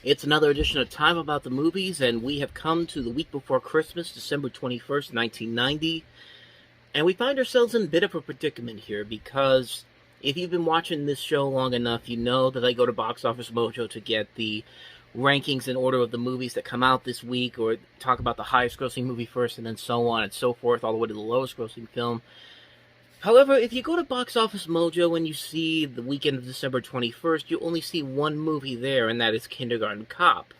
It's another edition of Time About the Movies, and we have come to the week before Christmas, December 21st, 1990. And we find ourselves in a bit of a predicament here because if you've been watching this show long enough, you know that I go to Box Office Mojo to get the rankings in order of the movies that come out this week, or talk about the highest grossing movie first, and then so on and so forth, all the way to the lowest grossing film. However, if you go to Box Office Mojo and you see the weekend of December 21st, you only see one movie there, and that is Kindergarten Cop,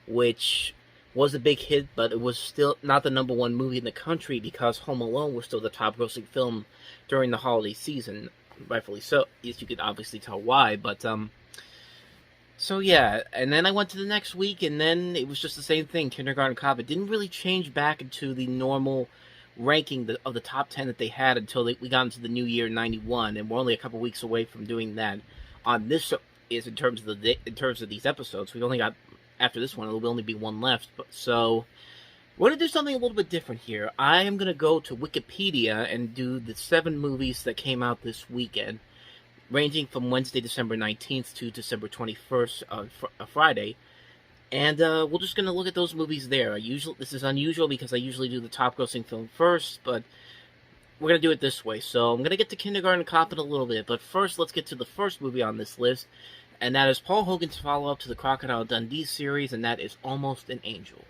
which was a big hit, but it was still not the number one movie in the country because Home Alone was still the top grossing film during the holiday season. Rightfully so. Yes, you could obviously tell why, but, so yeah, and then I went to the next week, and then it was just the same thing, Kindergarten Cop. It didn't really change back into the normal ranking of the top 10 that they had until we got into the new year, 91, and we're only a couple weeks away from doing that. On this is in terms of these episodes, we've only got, after this one, there will only be one left. So we're going to do something a little bit different here. I am going to go to Wikipedia and do the 7 movies that came out this weekend, ranging from Wednesday, December 19th to December 21st, Friday. And we're just going to look at those movies there. This is unusual because I usually do the top grossing film first, but we're going to do it this way. So I'm going to get to Kindergarten Cop in a little bit, but first let's get to the first movie on this list, and that is Paul Hogan's follow-up to the Crocodile Dundee series, and that is Almost an Angel.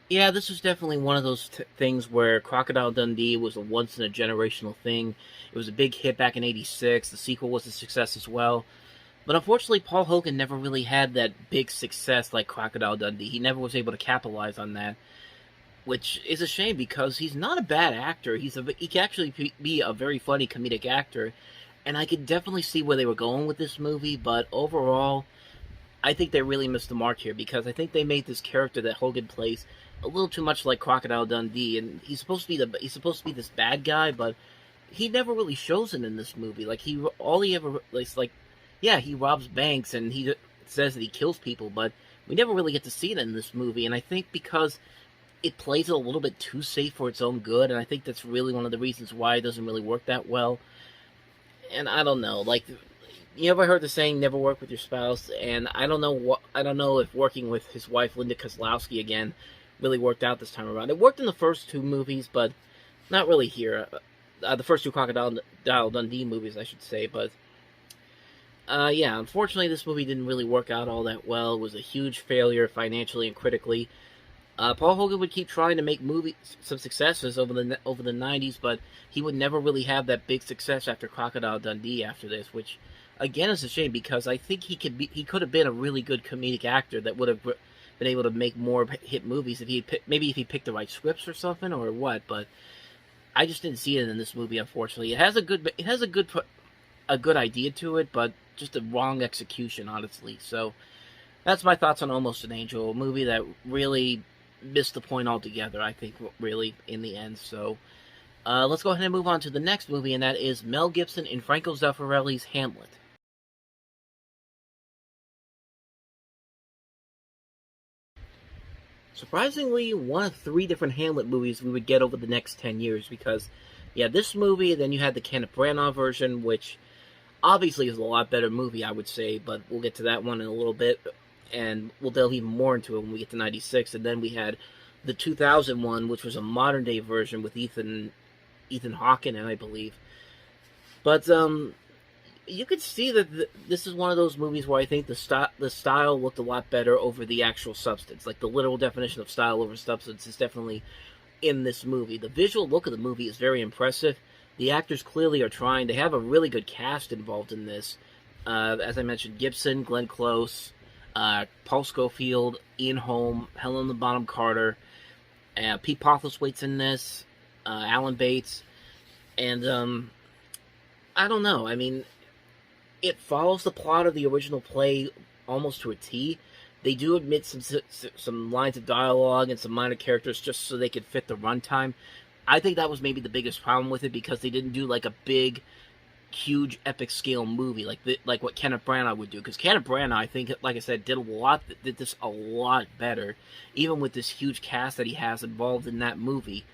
Yeah, this was definitely one of those things where Crocodile Dundee was a once-in-a-generational thing. It was a big hit back in '86. The sequel was a success as well. But unfortunately, Paul Hogan never really had that big success like Crocodile Dundee. He never was able to capitalize on that, which is a shame because he's not a bad actor. He can actually be a very funny comedic actor, and I could definitely see where they were going with this movie, but overall, I think they really missed the mark here because I think they made this character that Hogan plays a little too much like Crocodile Dundee, and he's supposed to be this bad guy, but he never really shows it in this movie. Like all he ever like, yeah, he robs banks and he says that he kills people, but we never really get to see it in this movie. And I think because it plays it a little bit too safe for its own good, and I think that's really one of the reasons why it doesn't really work that well. And I don't know, like, you ever heard the saying "never work with your spouse"? And I don't know if working with his wife Linda Kozlowski again really worked out this time around. It worked in the first 2 movies, but not really here. The first 2 Crocodile Dundee movies, I should say. But yeah, unfortunately, this movie didn't really work out all that well. It was a huge failure financially and critically. Paul Hogan would keep trying to make some successes over the '90s, but he would never really have that big success after Crocodile Dundee after this, which again is a shame because I think he could have been a really good comedic actor that would have been able to make more hit movies if he picked the right scripts or something or what. But I just didn't see it in this movie, unfortunately. It has a good idea to it, but just a wrong execution, honestly. So that's my thoughts on Almost an Angel, a movie that really missed the point altogether, I think, really, in the end. So let's go ahead and move on to the next movie, and that is Mel Gibson and Franco Zeffirelli's Hamlet. Surprisingly, one of 3 different Hamlet movies we would get over the next 10 years, because, yeah, this movie, then you had the Kenneth Branagh version, which obviously is a lot better movie, I would say, but we'll get to that one in a little bit, and we'll delve even more into it when we get to '96, and then we had the 2001, which was a modern-day version with Ethan Hawke in it, I believe. But, you could see that this is one of those movies where I think the style looked a lot better over the actual substance. Like, the literal definition of style over substance is definitely in this movie. The visual look of the movie is very impressive. The actors clearly are trying. They have a really good cast involved in this. As I mentioned, Gibson, Glenn Close, Paul Scofield, Ian Holm, Helena Bonham Carter, Pete Postlethwaite's in this, Alan Bates, and I don't know. I mean, it follows the plot of the original play almost to a T. They do omit some lines of dialogue and some minor characters just so they could fit the runtime. I think that was maybe the biggest problem with it because they didn't do like a big, huge, epic scale movie like what Kenneth Branagh would do. Because Kenneth Branagh, I think, like I said, did this a lot better, even with this huge cast that he has involved in that movie.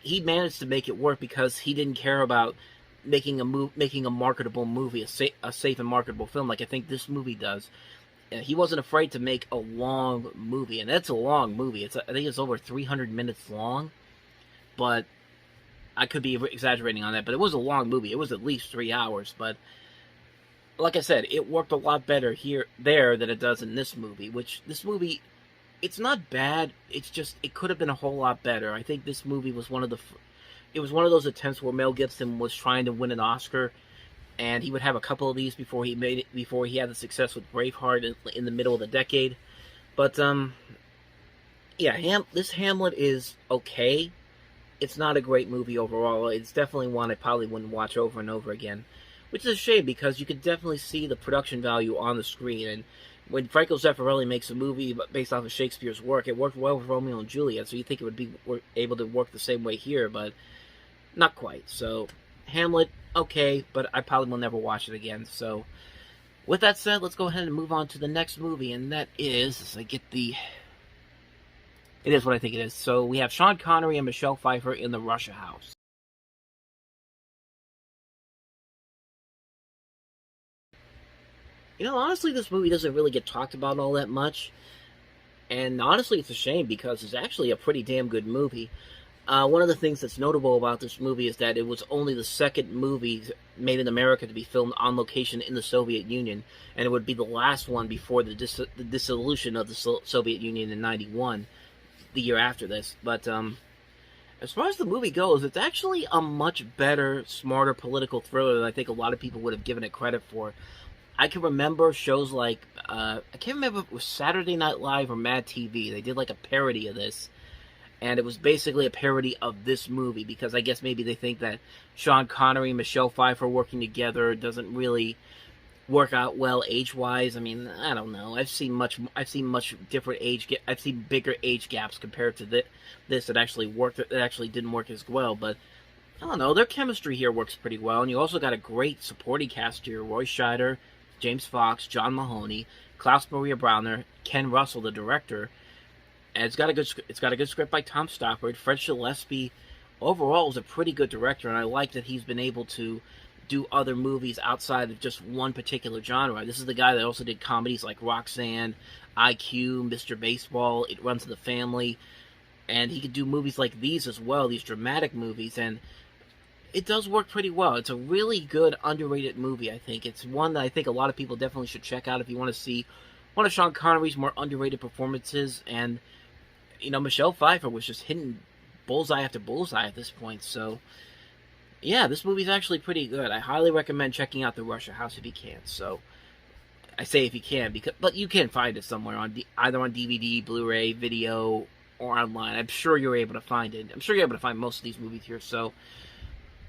He managed to make it work because he didn't care about making a marketable movie, a safe and marketable film, like I think this movie does. He wasn't afraid to make a long movie, and that's a long movie. I think it's over 300 minutes long, but I could be exaggerating on that. But it was a long movie. It was at least 3 hours. But like I said, it worked a lot better there than it does in this movie. Which this movie, it's not bad. It's just it could have been a whole lot better. I think this movie was one of those attempts where Mel Gibson was trying to win an Oscar, and he would have a couple of these before he had the success with Braveheart in the middle of the decade. But yeah, this Hamlet is okay. It's not a great movie overall. It's definitely one I probably wouldn't watch over and over again, which is a shame because you could definitely see the production value on the screen. And when Franco Zeffirelli makes a movie based off of Shakespeare's work, it worked well with Romeo and Juliet, so you think it would be able to work the same way here, but not quite. So Hamlet, okay, but I probably will never watch it again. So with that said, let's go ahead and move on to the next movie, and that is, it is what I think it is. So we have Sean Connery and Michelle Pfeiffer in The Russia House. You know, honestly, this movie doesn't really get talked about all that much. And honestly, it's a shame because it's actually a pretty damn good movie. One of the things that's notable about this movie is that it was only the second movie made in America to be filmed on location in the Soviet Union, and it would be the last one before the dissolution of the Soviet Union in '91, the year after this. But as far as the movie goes, it's actually a much better, smarter political thriller than I think a lot of people would have given it credit for. I can remember shows like, I can't remember if it was Saturday Night Live or Mad TV. They did like a parody of this. And it was basically a parody of this movie because I guess maybe they think that Sean Connery and Michelle Pfeiffer working together doesn't really work out well age-wise. I mean, I don't know. I've seen much different I've seen bigger age gaps compared to this that actually worked. That actually didn't work as well. But I don't know. Their chemistry here works pretty well, and you also got a great supporting cast here: Roy Scheider, James Fox, John Mahoney, Klaus Maria Brauner, Ken Russell, the director. And it's got a good script by Tom Stoppard. Fred Gillespie, overall, is a pretty good director, and I like that he's been able to do other movies outside of just one particular genre. This is the guy that also did comedies like Roxanne, IQ, Mr. Baseball, It Runs in the Family, and he could do movies like these as well, these dramatic movies, and it does work pretty well. It's a really good, underrated movie, I think. It's one that I think a lot of people definitely should check out if you want to see one of Sean Connery's more underrated performances, and you know, Michelle Pfeiffer was just hitting bullseye after bullseye at this point. So, yeah, this movie's actually pretty good. I highly recommend checking out The Russia House if you can. So, I say if you can, but you can find it somewhere either on DVD, Blu-ray, video, or online. I'm sure you're able to find it. I'm sure you're able to find most of these movies here. So,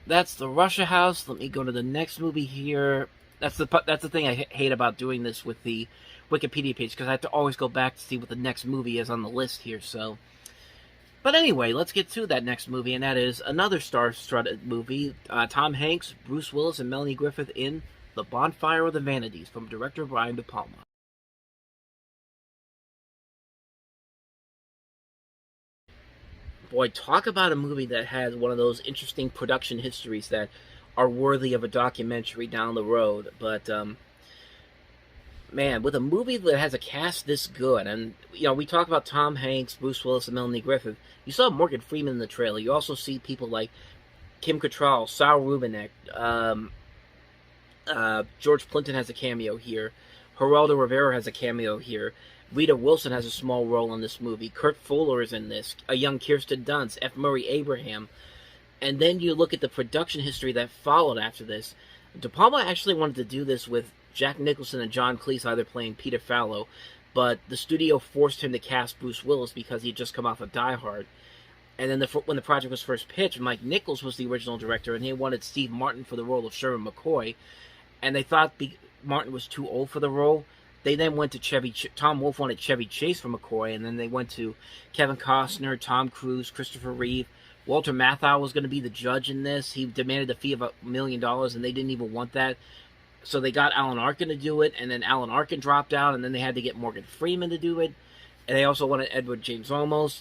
that's The Russia House. Let me go to the next movie here. That's the thing I hate about doing this with the Wikipedia page, because I have to always go back to see what the next movie is on the list here. So, but anyway, let's get to that next movie, and that is another star-studded movie. Tom Hanks, Bruce Willis, and Melanie Griffith in The Bonfire of the Vanities from director Brian De Palma. Boy, talk about a movie that has one of those interesting production histories that are worthy of a documentary down the road. But man, with a movie that has a cast this good, and you know, we talk about Tom Hanks, Bruce Willis, and Melanie Griffith. You saw Morgan Freeman in the trailer. You also see people like Kim Cattrall, Saul Rubinek, George Clinton has a cameo here. Geraldo Rivera has a cameo here. Rita Wilson has a small role in this movie. Kurt Fuller is in this. A young Kirsten Dunst, F. Murray Abraham. And then you look at the production history that followed after this. De Palma actually wanted to do this with Jack Nicholson and John Cleese either playing Peter Fallow, but the studio forced him to cast Bruce Willis because he had just come off of Die Hard. And then when the project was first pitched, Mike Nichols was the original director, and he wanted Steve Martin for the role of Sherman McCoy. And they thought Martin was too old for the role. They then went to Tom Wolfe wanted Chevy Chase for McCoy, and then they went to Kevin Costner, Tom Cruise, Christopher Reeve. Walter Matthau was going to be the judge in this. He demanded a fee of $1 million, and they didn't even want that. So they got Alan Arkin to do it, and then Alan Arkin dropped out, and then they had to get Morgan Freeman to do it. And they also wanted Edward James Olmos.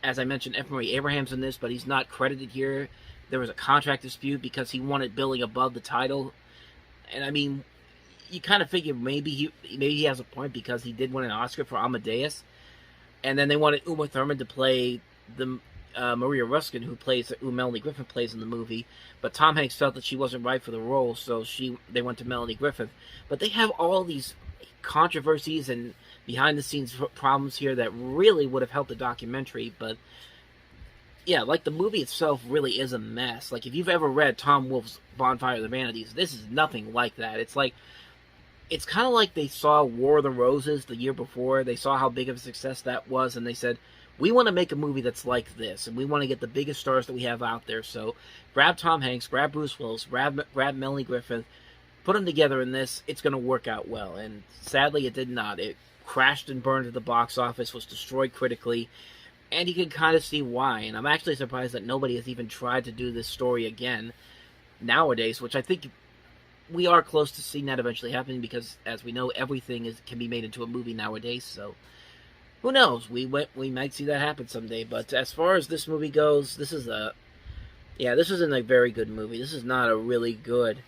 As I mentioned, F. Murray Abraham's in this, but he's not credited here. there was a contract dispute because he wanted billing above the title. And I mean, you kind of figure maybe he has a point because he did win an Oscar for Amadeus, and then they wanted Uma Thurman to play the Maria Ruskin, who Melanie Griffith plays in the movie, but Tom Hanks felt that she wasn't right for the role, so they went to Melanie Griffith. But they have all these controversies and behind the scenes problems here that really would have helped the documentary. But yeah, like the movie itself really is a mess. Like if you've ever read Tom Wolfe's Bonfire of the Vanities, this is nothing like that. It's kind of like they saw War of the Roses the year before. They saw how big of a success that was, and they said, we want to make a movie that's like this, and we want to get the biggest stars that we have out there. So grab Tom Hanks, grab Bruce Willis, grab Melanie Griffith, put them together in this. It's going to work out well. And sadly, it did not. It crashed and burned at the box office, was destroyed critically, and you can kind of see why. And I'm actually surprised that nobody has even tried to do this story again nowadays, which I think we are close to seeing that eventually happening because, as we know, everything can be made into a movie nowadays. So who knows? We might see that happen someday. But as far as this movie goes, this isn't a very good movie. This is not a really good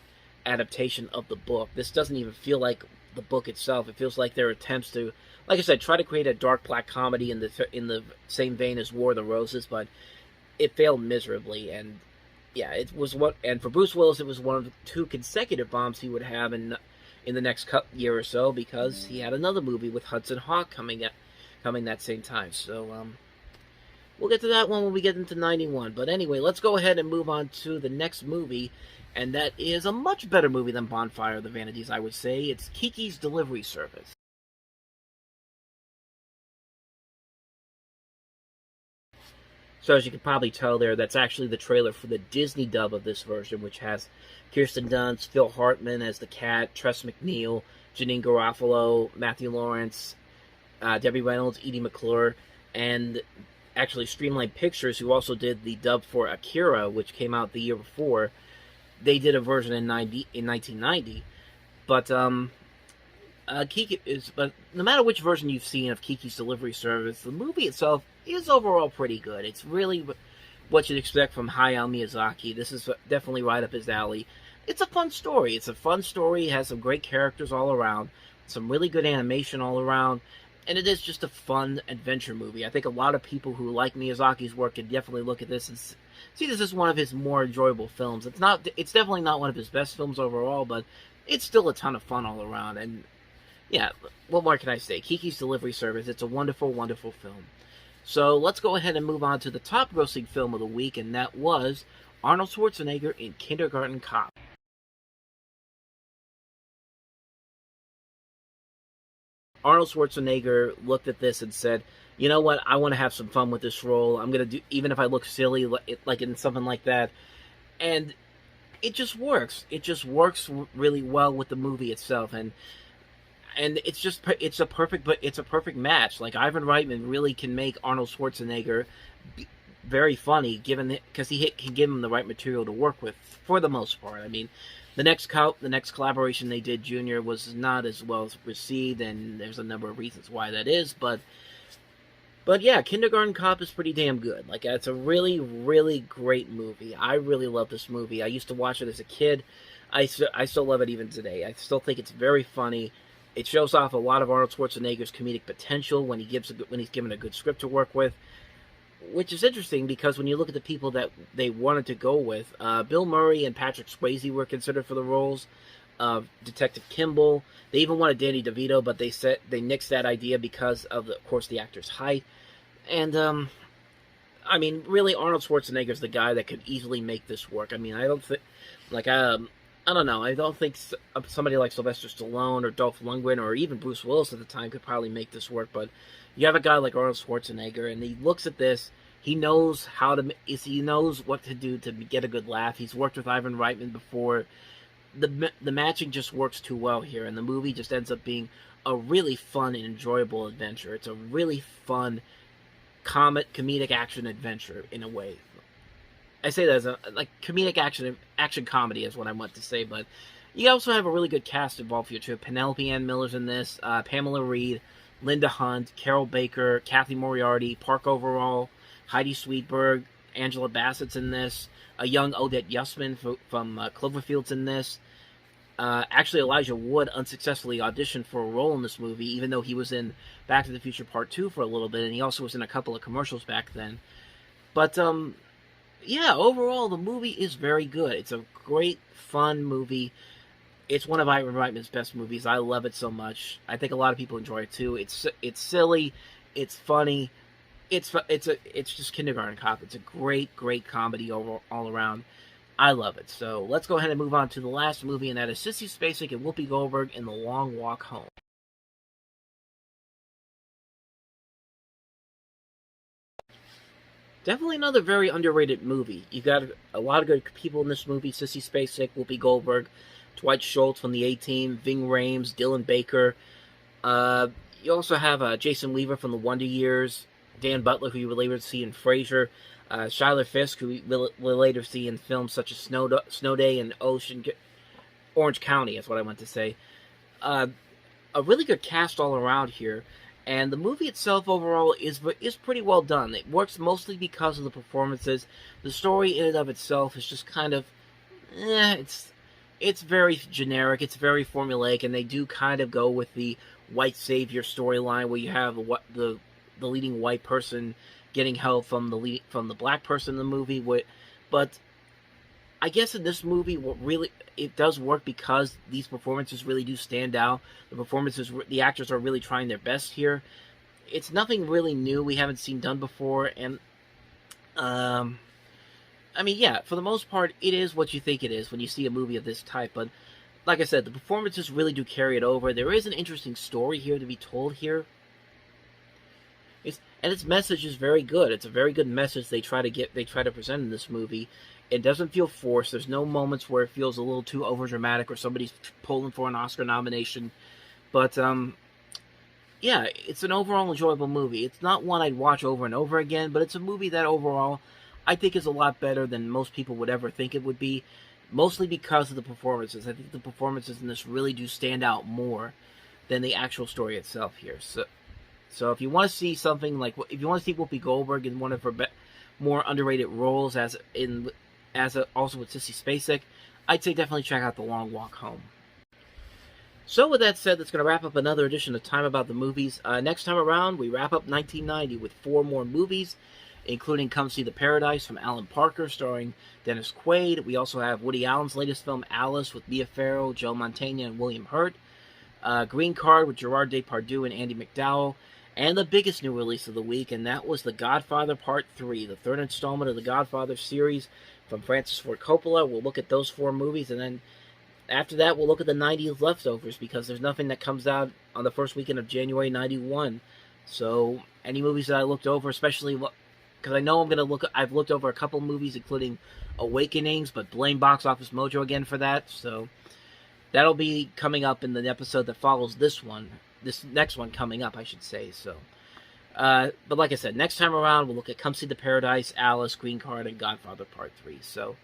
adaptation of the book. This doesn't even feel like the book itself. It feels like their attempts to, like I said, try to create a dark black comedy in the same vein as War of the Roses, but it failed miserably. And yeah, and for Bruce Willis, it was one of the 2 consecutive bombs he would have in the next year or so, because he had another movie with Hudson Hawk coming that same time. So we'll get to that one when we get into 91. But anyway, let's go ahead and move on to the next movie, and that is a much better movie than Bonfire of the Vanities, I would say. It's Kiki's Delivery Service. So as you can probably tell there, that's actually the trailer for the Disney dub of this version, which has Kirsten Dunst, Phil Hartman as the cat, Tress MacNeille, Janine Garofalo, Matthew Lawrence, Debbie Reynolds, Edie McClure, and actually Streamline Pictures, who also did the dub for Akira, which came out the year before. They did a version in 1990, but but no matter which version you've seen of Kiki's Delivery Service, the movie itself is overall pretty good. It's really what you'd expect from Hayao Miyazaki. This is definitely right up his alley. It's a fun story. It has some great characters all around, some really good animation all around, and it is just a fun adventure movie. I think a lot of people who like Miyazaki's work can definitely look at this and see this as one of his more enjoyable films. It's definitely not one of his best films overall, but it's still a ton of fun all around. And yeah, what more can I say? Kiki's Delivery Service, it's a wonderful, wonderful film. So let's go ahead and move on to the top grossing film of the week, and that was Arnold Schwarzenegger in Kindergarten Cop. Arnold Schwarzenegger looked at this and said, you know what, I want to have some fun with this role. I'm going to do, even if I look silly, like in something like that. And it just works. It just works really well with the movie itself. And it's a perfect match. Like, Ivan Reitman really can make Arnold Schwarzenegger very funny, because he can give him the right material to work with for the most part. I mean, the next collaboration they did, Junior, was not as well received, and there's a number of reasons why that is. But yeah, Kindergarten Cop is pretty damn good. Like, it's a really, really great movie. I really love this movie. I used to watch it as a kid. I still love it even today. I still think it's very funny. It shows off a lot of Arnold Schwarzenegger's comedic potential when he's given a good script to work with, which is interesting because when you look at the people that they wanted to go with, Bill Murray and Patrick Swayze were considered for the roles of Detective Kimball. They even wanted Danny DeVito, but they nixed that idea because of, of course, the actor's height. And I mean, really, Arnold Schwarzenegger's the guy that could easily make this work. I mean, I don't think, I don't know. I don't think somebody like Sylvester Stallone or Dolph Lundgren or even Bruce Willis at the time could probably make this work. But you have a guy like Arnold Schwarzenegger, and he looks at this. He knows he knows what to do to get a good laugh. He's worked with Ivan Reitman before. The matching just works too well here, and the movie just ends up being a really fun and enjoyable adventure. It's a really fun comedic action adventure in a way. I say that as comedic action comedy is what I want to say, but you also have a really good cast involved here too. Penelope Ann Miller's in this, Pamela Reed, Linda Hunt, Carol Baker, Kathy Moriarty, Park Overall, Heidi Sweetberg, Angela Bassett's in this. A young Odette Yusman from Cloverfield's in this. Actually, Elijah Wood unsuccessfully auditioned for a role in this movie, even though he was in Back to the Future Part 2 for a little bit, and he also was in a couple of commercials back then. But, yeah, overall, the movie is very good. It's a great, fun movie. It's one of Ivan Reitman's best movies. I love it so much. I think a lot of people enjoy it, too. It's silly. It's funny. It's just Kindergarten Cop. It's a great, great comedy all around. I love it. So let's go ahead and move on to the last movie, and that is Sissy Spacek and Whoopi Goldberg in The Long Walk Home. Definitely another very underrated movie. You got a lot of good people in this movie. Sissy Spacek, Whoopi Goldberg, Dwight Schultz from the A-Team, Ving Rhames, Dylan Baker. You also have Jason Weaver from The Wonder Years, Dan Butler, who you will later see in Frasier, Shyler Fisk, who we will later see in films such as Snow Day and Orange County, is what I meant to say. A really good cast all around here, and the movie itself overall is pretty well done. It works mostly because of the performances. The story in and of itself is just kind of, it's very generic, it's very formulaic, and they do kind of go with the white savior storyline where you have the leading white person getting help from the black person in the movie. But I guess in this movie, it does work because these performances really do stand out. The actors are really trying their best here. It's nothing really new we haven't seen done before, and I mean, yeah, for the most part, it is what you think it is when you see a movie of this type. But like I said, the performances really do carry it over. There is an interesting story here to be told here. And its message is very good. It's a very good message they try to present in this movie. It doesn't feel forced. There's no moments where it feels a little too overdramatic or somebody's pulling for an Oscar nomination. But, yeah, it's an overall enjoyable movie. It's not one I'd watch over and over again, but it's a movie that overall I think is a lot better than most people would ever think it would be, mostly because of the performances. I think the performances in this really do stand out more than the actual story itself here. So if you want to see something like, if you want to see Whoopi Goldberg in one of her more underrated roles, also with Sissy Spacek, I'd say definitely check out The Long Walk Home. So with that said, that's going to wrap up another edition of Time About the Movies. Next time around, we wrap up 1990 with 4 more movies, including Come See the Paradise from Alan Parker, starring Dennis Quaid. We also have Woody Allen's latest film, Alice, with Mia Farrow, Joe Mantegna, and William Hurt. Green Card with Gerard Depardieu and Andy McDowell. And the biggest new release of the week, and that was The Godfather Part 3, the third installment of the Godfather series from Francis Ford Coppola. We'll look at those 4 movies, and then after that, we'll look at the 90s leftovers, because there's nothing that comes out on the first weekend of January 91. So, any movies that I looked over, especially, because I know I've looked over a couple movies, including Awakenings, but blame Box Office Mojo again for that. So, that'll be coming up in the episode that follows this one. This next one coming up, I should say. So, but like I said, next time around, we'll look at Come See the Paradise, Alice, Green Card, and Godfather Part 3. So,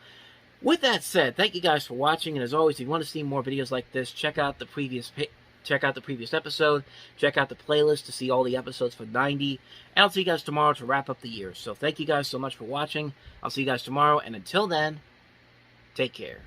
with that said, thank you guys for watching, and as always, if you want to see more videos like this, check out the previous episode, check out the playlist to see all the episodes for 90, and I'll see you guys tomorrow to wrap up the year. So, thank you guys so much for watching. I'll see you guys tomorrow, and until then, take care.